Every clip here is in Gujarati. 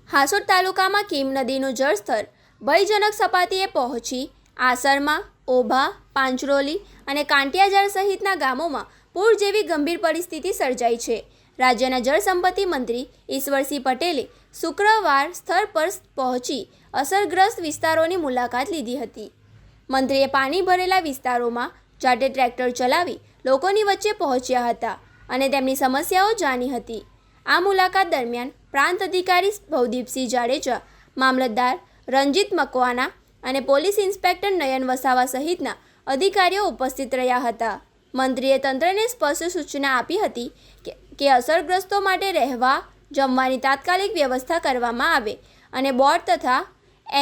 હાસોટ તાલુકામાં કીમ નદીનું જળસ્તર ભયજનક સપાટીએ પહોંચી આસરમાં, ઓભા, પાંચરોલી અને કાંટિયાજાર સહિતના ગામોમાં પૂર જેવી ગંભીર પરિસ્થિતિ સર્જાઈ છે. રાજ્યના જળસંપત્તિ મંત્રી ઈશ્વરસિંહ પટેલે શુક્રવાર સ્થળ પર પહોંચી અસરગ્રસ્ત વિસ્તારોની મુલાકાત લીધી હતી. મંત્રીએ પાણી ભરેલા વિસ્તારોમાં જાતે ટ્રેક્ટર ચલાવી લોકોની વચ્ચે પહોંચ્યા હતા અને તેમની સમસ્યાઓ જાણી હતી. આ મુલાકાત દરમિયાન પ્રાંત અધિકારી ભવદીપસિંહ જાડેજા, મામલતદાર રંજીત મકવાના અને પોલીસ ઇન્સ્પેક્ટર નયન વસાવા સહિતના અધિકારીઓ ઉપસ્થિત રહ્યા હતા. મંત્રીએ તંત્રને સ્પષ્ટ સૂચના આપી હતી કે અસરગ્રસ્તો માટે રહેવા, જમવાની તાત્કાલિક વ્યવસ્થા કરવામાં આવે અને બોટ તથા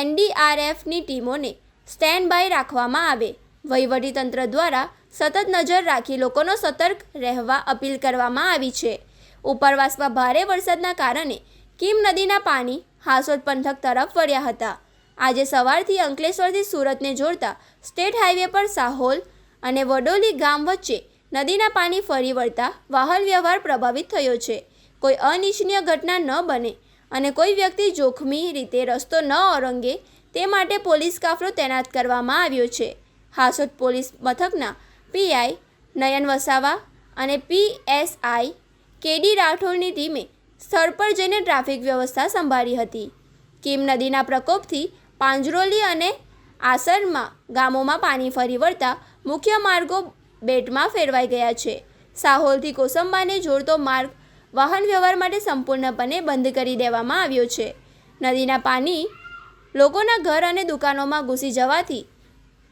NDRFની ટીમોને સ્ટેન્ડ બાય રાખવામાં આવે. વહીવટીતંત્ર દ્વારા સતત નજર રાખી લોકોનો સતર્ક રહેવા અપીલ કરવામાં આવી છે. ઉપરવાસમાં ભારે વરસાદના કારણે કીમ નદીના પાણી હાસોટ પંથક તરફ વળ્યા હતા. આજે સવારથી અંકલેશ્વરથી સુરતને જોડતા સ્ટેટ હાઈવે પર સાહોલ અને વડોલી ગામ વચ્ચે નદીના પાણી ફરી વળતા વાહન વ્યવહાર પ્રભાવિત થયો છે. કોઈ અનિચ્છનીય ઘટના ન બને અને કોઈ વ્યક્તિ જોખમી રીતે રસ્તો ન ઓળંગે તે માટે પોલીસ કાફલો તૈનાત કરવામાં આવ્યો છે. હાસોટ પોલીસ મથકના PI નયન વસાવા અને PSI KD રાઠોડની ટીમે સ્થળ પર જઈને ટ્રાફિક વ્યવસ્થા સંભાળી હતી. કીમ નદીના પ્રકોપથી પાંજરોલી અને આસરમાં ગામોમાં પાણી ફરી વળતા મુખ્ય માર્ગો બેટમાં ફેરવાઈ ગયા છે. સાહોલથી કોસંબાને જોડતો માર્ગ વાહન વ્યવહાર માટે સંપૂર્ણપણે બંધ કરી દેવામાં આવ્યો છે. નદીના પાણી લોકોના ઘર અને દુકાનોમાં ઘૂસી જવાથી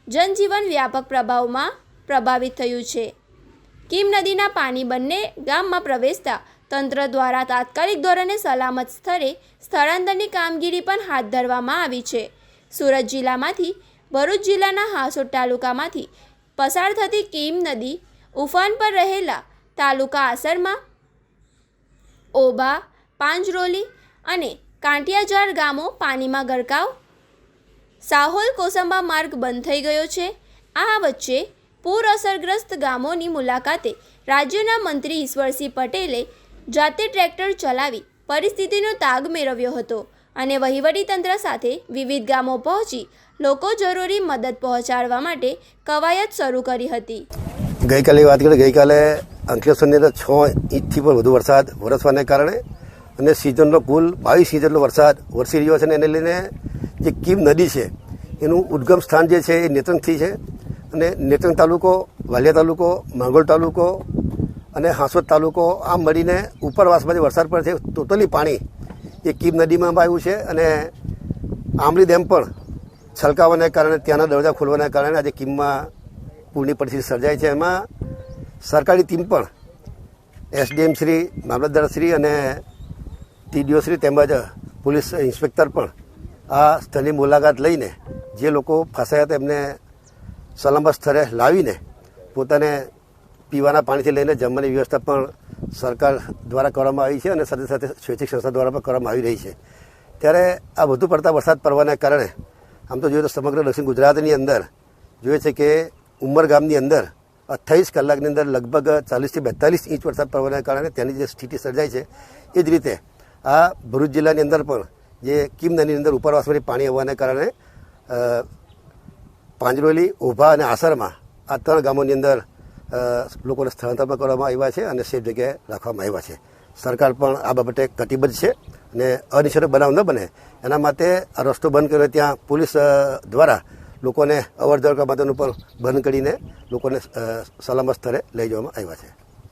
જનજીવન વ્યાપક પ્રભાવમાં પ્રભાવિત થયું છે. કીમ નદીના પાણી બંને ગામમાં પ્રવેશતા તંત્ર દ્વારા તાત્કાલિક ધોરણે સલામત સ્થળે સ્થળાંતરની કામગીરી પણ હાથ ધરવામાં આવી છે. સુરત જિલ્લામાંથી ભરૂચ જિલ્લાના હાસોટ તાલુકામાંથી પસાર થતી કીમ નદી ઉફાન પર રહેલા તાલુકા આસરમાં, ઓભા, પાંજરોલી અને કાંટિયાજાર ગામો પાણીમાં ગરકાવ. સાહોલ કોસંબા માર્ગ બંધ થઈ ગયો છે. આ વચ્ચે પૂર અસરગ્રસ્ત ગામોની મુલાકાતે રાજ્યના મંત્રી ઈશ્વરસિંહ પટેલે જાતે ટ્રેક્ટર ચલાવી પરિસ્થિતિનો તાગ મેળવ્યો હતો અને વહીવટીતંત્ર સાથે વિવિધ ગામો પહોંચી લોકો જરૂરી મદદ પહોંચાડવા માટે કવાયત શરૂ કરી હતી. ગઈકાલે વાત કરીએ, ગઈકાલે અંકલેશ્વરની અંદર 6 ઇંચથી પણ વધુ વરસાદ વરસવાને કારણે અને સિઝનનો કુલ 22 ઇંચ જેટલો વરસાદ વરસી રહ્યો છે. એને લઈને જે કીમ નદી છે એનું ઉદ્ગમ સ્થાન જે છે એ નેત્રંગથી છે અને નેત્રંગ તાલુકો, વાલિયા તાલુકો, માંગોળ તાલુકો અને હાસોટ તાલુકો આમ મળીને ઉપરવાસમાં જે વરસાદ પડે છે ટોટલી પાણી એ કીમ નદીમાં આવ્યું છે. અને આંબલી ડેમ પણ છલકાવાને કારણે ત્યાંના દરવાજા ખોલવાના કારણે આજે કીમમાં પૂરની પરિસ્થિતિ સર્જાય છે. એમાં સરકારી ટીમ પણ SDM શ્રી, મામલતદાર શ્રી અને TDO શ્રી તેમજ પોલીસ ઇન્સ્પેક્ટર પણ આ સ્થળની મુલાકાત લઈને જે લોકો ફસાયા હતા એમને સલામત સ્થળે લાવીને પોતાને પીવાના પાણીથી લઈને જમવાની વ્યવસ્થા પણ સરકાર દ્વારા કરવામાં આવી છે અને સાથે સાથે સ્વૈચ્છિક સંસ્થા દ્વારા પણ કરવામાં આવી રહી છે. ત્યારે આ વધુ પડતા વરસાદ પડવાના કારણે આમ તો જોઈએ તો સમગ્ર દક્ષિણ ગુજરાતની અંદર જોઈએ છે કે ઉમરગામની અંદર 28 કલાકની અંદર લગભગ 40 થી 42 ઇંચ વરસાદ પડવાના કારણે ત્યાંની જે સ્થિતિ સર્જાય છે એ જ રીતે આ ભરૂચ જિલ્લાની અંદર પણ જે કીમ નદીની અંદર ઉપરવાસમાંથી પાણી આવવાને કારણે પાંજરોલી, ઓભા અને આસરમાં આ 3 ગામોની અંદર લોકોને સ્થળાંતર કરવામાં આવ્યા છે અને સેફ જગ્યાએ રાખવામાં આવ્યા છે. સરકાર પણ આ બાબતે કટિબદ્ધ છે અને અનિચ્છનીય બનાવ ન બને એના માટે આ રસ્તો બંધ કર્યો. ત્યાં પોલીસ દ્વારા લોકોને અવર જવર કરવા માટેનું પણ બંધ કરીને લોકોને સલામત સ્થળે લઈ જવામાં આવ્યા છે.